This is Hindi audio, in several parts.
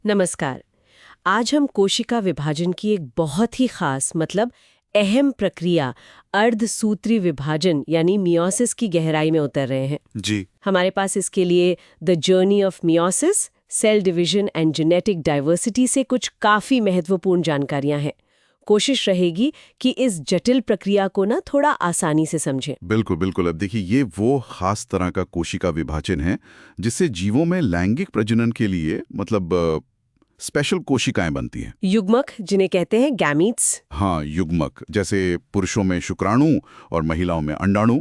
नमस्कार। आज हम कोशिका विभाजन की एक बहुत ही खास मतलब अहम प्रक्रिया अर्धसूत्री विभाजन यानी मियोसिस की गहराई में उतर रहे हैं। जी। हमारे पास इसके लिए the journey of meiosis, cell division and genetic diversity से कुछ काफी महत्वपूर्ण जानकारियां हैं। कोशिश रहेगी कि इस जटिल प्रक्रिया को ना थोड़ा आसानी से समझें। बिल्कुल बिल्कुल। अब देखिए, ये वो खास तरह का कोशिका विभाजन है जिससे जीवों में लैंगिक प्रजनन के लिए स्पेशल कोशिकाएं बनती हैं। युग्मक जिन्हें कहते हैं गैमीट्स। हाँ, युग्मक, जैसे पुरुषों में शुक्राणु और महिलाओं में अंडाणु।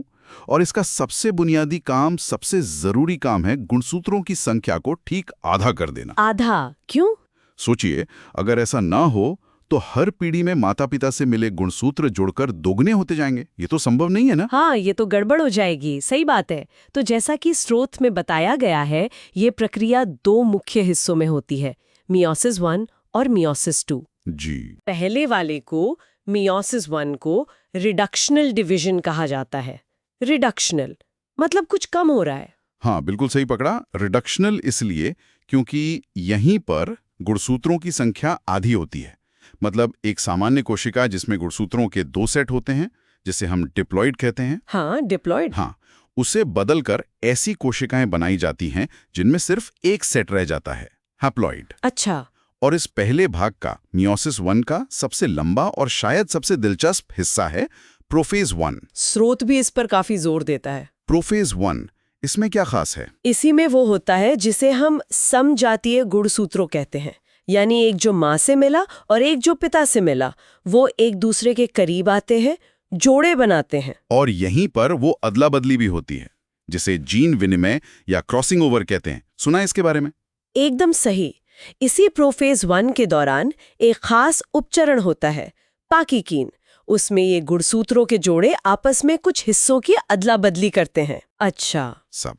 और इसका सबसे बुनियादी काम, सबसे जरूरी काम है गुणसूत्रों की संख्या को ठीक आधा कर देना। आधा क्यों? सोचिए, अगर ऐसा ना हो तो हर पीढ़ी में माता पिता से मिले गुणसूत्र जुड़कर दोगुने होते जाएंगे। ये तो संभव नहीं है ना। हाँ, ये तो गड़बड़ हो जाएगी। सही बात है। तो जैसा कि स्रोत में बताया गया है, ये प्रक्रिया दो मुख्य हिस्सों में होती है, मियोसिस 1 और मियोसिस 2। जी। पहले वाले को, मियोसिस 1 को रिडक्शनल डिवीजन कहा जाता है। रिडक्शनल मतलब कुछ कम हो रहा है। हाँ, बिल्कुल सही पकड़ा। रिडक्शनल इसलिए क्योंकि यहीं पर गुणसूत्रों की संख्या आधी होती है। मतलब एक सामान्य कोशिका जिसमें गुणसूत्रों के 2 सेट होते हैं, जिसे हम डिप्लॉइड कहते हैं। हाँ, डिप्लॉइड। हाँ, उसे बदलकर ऐसी कोशिकाएं बनाई जाती हैं जिनमें सिर्फ एक सेट रह जाता है, हैप्लॉइड। अच्छा। और इस पहले भाग का, मियोसिस 1 का सबसे लंबा और शायद सबसे दिलचस्प हिस्सा है प्रोफेज 1। स्रोत भी इस पर काफी जोर देता है। प्रोफेज 1, इसमें क्या खास है? इसी में वो होता है जिसे हम समजातीय गुणसूत्रों कहते हैं। यानी एक जो माँ से मिला और एक जो पिता से मिला, वो एक दूसरे के करीब आते हैं, जोड़े बनाते हैं। और यहीं पर वो अदला बदली भी होती है, जिसे जीन विनिमय या क्रॉसिंग ओवर कहते हैं। सुना है इसके बारे में? एकदम सही। इसी प्रोफेज 1 के दौरान एक खास उपचरण होता है, पाकिकीन। उसमें ये गुणसूत्रों के जोड़े आपस में कुछ हिस्सों की अदला बदली करते हैं। अच्छा। सब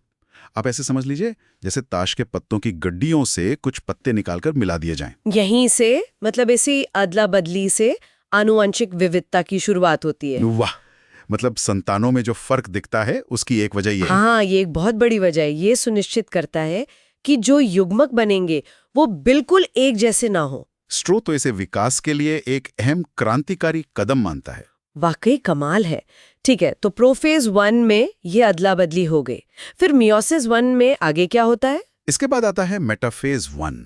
आप ऐसे समझ लीजिए जैसे ताश के पत्तों की गड्डियों से कुछ पत्ते निकालकर मिला दिए जाएं। यहीं से मतलब इसी अदला बदली से आनुवंशिक विविधता की शुरुआत होती है। वाह! मतलब संतानों में जो फर्क दिखता है उसकी एक वजह ये है। हाँ, ये एक बहुत बड़ी वजह है। ये सुनिश्चित करता है कि जो युग्मक बनेंगे वो बिल्कुल एक जैसे ना हो। स्ट्रो तो इसे विकास के लिए एक अहम क्रांतिकारी कदम मानता है। वाकई कमाल है। ठीक है, तो प्रोफेज 1 में ये अदला बदली हो गई। फिर मियोसिस 1 में आगे क्या होता है? इसके बाद आता है मेटाफेज 1।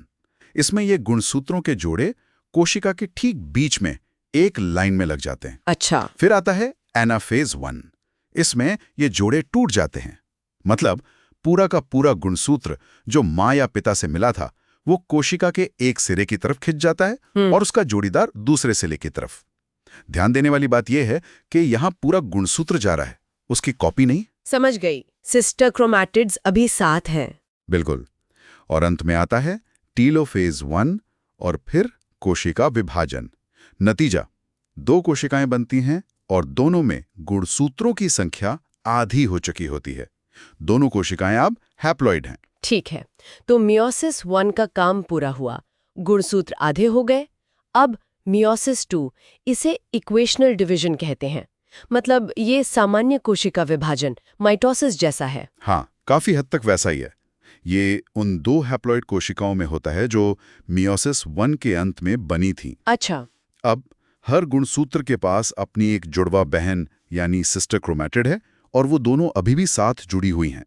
इसमें ये गुणसूत्रों के जोड़े कोशिका के ठीक बीच में एक लाइन में लग जाते हैं। अच्छा। फिर आता है एनाफेज 1। इसमें ये जोड़े टूट जाते हैं। मतलब पूरा का पूरा गुणसूत्र जो माँ या पिता से मिला था, वो कोशिका के एक सिरे की तरफ खिंच जाता है और उसका जोड़ीदार दूसरे सिरे की तरफ। ध्यान देने वाली बात यह है कि यहाँ पूरा गुणसूत्र जा रहा है, उसकी कॉपी नहीं। समझ गई। सिस्टर क्रोमैटिड्स अभी साथ हैं। बिल्कुल। और अंत में आता है टीलोफेज 1 और फिर कोशिका विभाजन। नतीजा, 2 कोशिकाएं बनती हैं और दोनों में गुणसूत्रों की संख्या आधी हो चुकी होती है। दोनों कोशिकाएं अब हैप्लॉइड हैं। ठीक है, तो मियोसिस 1 का काम पूरा हुआ, गुणसूत्र आधे हो गए। अब मियोसिस 2, इसे इक्वेशनल डिवीजन कहते हैं। मतलब ये सामान्य कोशिका विभाजन माइटोसिस जैसा है। हाँ, काफी हद तक वैसा ही है। ये उन 2 हैप्लॉइड कोशिकाओं में होता है जो मियोसिस 1 के अंत में बनी थी। अच्छा। अब हर गुणसूत्र के पास अपनी एक जुड़वा बहन यानी सिस्टर क्रोमैटिड है और वो दोनों अभी भी साथ जुड़ी हुई हैं।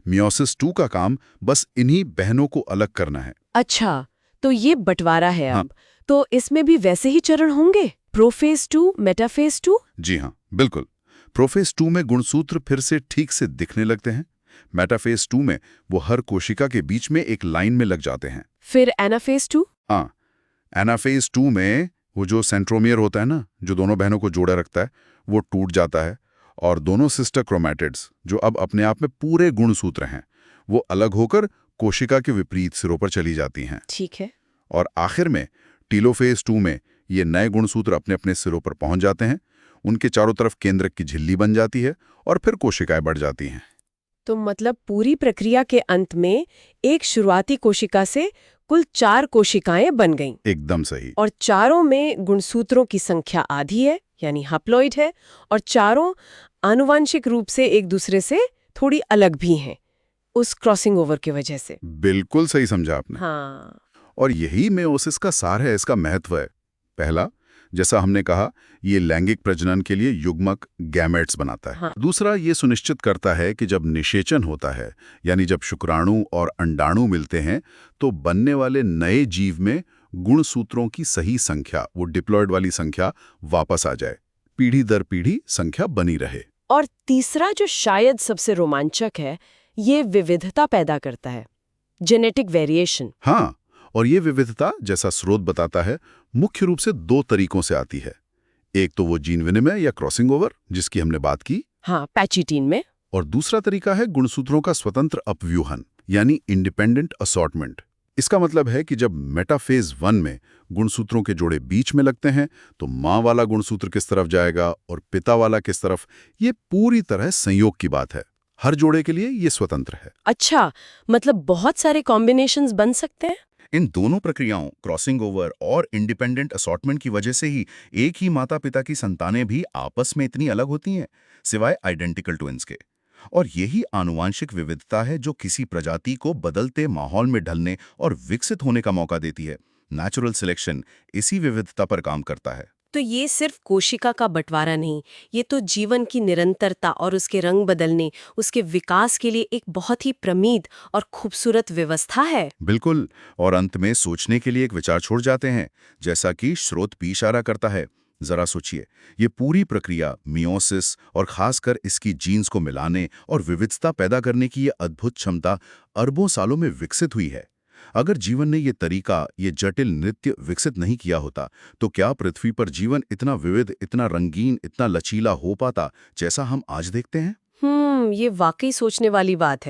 मियोसिस 2 का काम बस इन्हीं बहनों को अलग करना है। अच्छा, तो ये बंटवारा है। हाँ। अब तो इसमें भी वैसे ही चरण होंगे, प्रोफेज 2, मेटाफेज 2। जी हाँ, बिल्कुल। प्रोफेज 2 में गुणसूत्र फिर से ठीक से दिखने लगते हैं। मेटाफेज 2 में वो हर कोशिका के बीच में एक लाइन में लग जाते हैं। फिर एनाफेज 2। हाँ, एनाफेज 2 में वो जो सेंट्रोमियर होता है ना, जो दोनों बहनों को जोड़े रखता है, वो टूट जाता है और दोनों सिस्टर क्रोमैटिड्स, जो अब अपने आप में पूरे गुणसूत्र हैं, वो अलग होकर कोशिका के विपरीत सिरों पर चली जाती हैं। ठीक है। और आखिर में टीलोफेज 2 में ये नए गुणसूत्र अपने अपने सिरों पर पहुंच जाते हैं, उनके चारों तरफ केंद्रक की झिल्ली बन जाती है और फिर कोशिकाएं बढ़ जाती हैं। तो मतलब पूरी प्रक्रिया के अंत में एक शुरुआती कोशिका से कुल 4 कोशिकाएं बन गईं। एकदम सही। और चारों में गुणसूत्रों की संख्या आधी है, यानी हैप्लॉइड है, और चारों आनुवंशिक रूप से एक दूसरे से थोड़ी अलग भी हैं, उस क्रॉसिंग ओवर की वजह से। बिल्कुल सही समझा आपने। हाँ। और यही मेयोसिस का सार है, इसका महत्व है। पहला, जैसा हमने कहा, ये लैंगिक प्रजनन के लिए युग्मक गैमेट्स बनाता है। हाँ। दूसरा, ये सुनिश्चित करता है कि जब निषेचन होता है, यानी जब शुक्राणु और अंडाणु मिलते हैं, तो बनने वाले नए जीव में गुणसूत्रों की सही संख्या, वो डिप्लॉयड वाली संख्या, वापस आ जाए, पीढ़ी दर पीढ़ी संख्या बनी रहे। और तीसरा जो शायद सबसे रोमांचक है, ये विविधता पैदा करता है, जेनेटिक वेरिएशन। हाँ, और ये विविधता, जैसा स्रोत बताता है, मुख्य रूप से 2 तरीकों से आती है। एक तो वो जीन विनिमय या क्रॉसिंग ओवर, जिसकी हमने बात की। हाँ, पैचिटीन में। और दूसरा तरीका है गुणसूत्रों का स्वतंत्र अपव्यूहन, यानी इंडिपेंडेंट असॉर्टमेंट। इसका मतलब है कि जब मेटाफेज 1 में गुणसूत्रों के जोड़े बीच में लगते हैं, तो माँ वाला गुणसूत्र किस तरफ जाएगा और पिता वाला किस तरफ, ये पूरी तरह संयोग की बात है। हर जोड़े के लिए ये स्वतंत्र है। अच्छा, मतलब बहुत सारे कॉम्बिनेशंस बन सकते हैं? इन दोनों प्रक्रियाओं, क्रॉसिंग ओवर और इंडिपेंडेंट असॉर्टमेंट की वजह से ही एक ही माता पिता की संतानें भी आपस में इतनी अलग होती हैं, सिवाय आइडेंटिकल ट्विंस के। और यही आनुवांशिक विविधता है जो किसी प्रजाति को बदलते माहौल में ढलने और विकसित होने का मौका देती है। नेचुरल सिलेक्शन इसी विविधता पर काम करता है। तो ये सिर्फ कोशिका का बंटवारा नहीं, ये तो जीवन की निरंतरता और उसके रंग बदलने, उसके विकास के लिए एक बहुत ही प्रमिद और खूबसूरत व्यवस्था है। बिल्कुल। और अंत में सोचने के लिए एक विचार छोड़ जाते हैं, जैसा कि स्रोत भी इशारा करता है। जरा सोचिए, ये पूरी प्रक्रिया मियोसिस और खासकर इसकी जीन्स को मिलाने और विविधता पैदा करने की ये अद्भुत क्षमता अरबों सालों में विकसित हुई है। अगर जीवन ने ये तरीका, ये जटिल नृत्य विकसित नहीं किया होता, तो क्या पृथ्वी पर जीवन इतना विविध, इतना रंगीन, इतना लचीला हो पाता, जैसा हम आज देखते हैं? ये वाकई सोचने वाली बात है।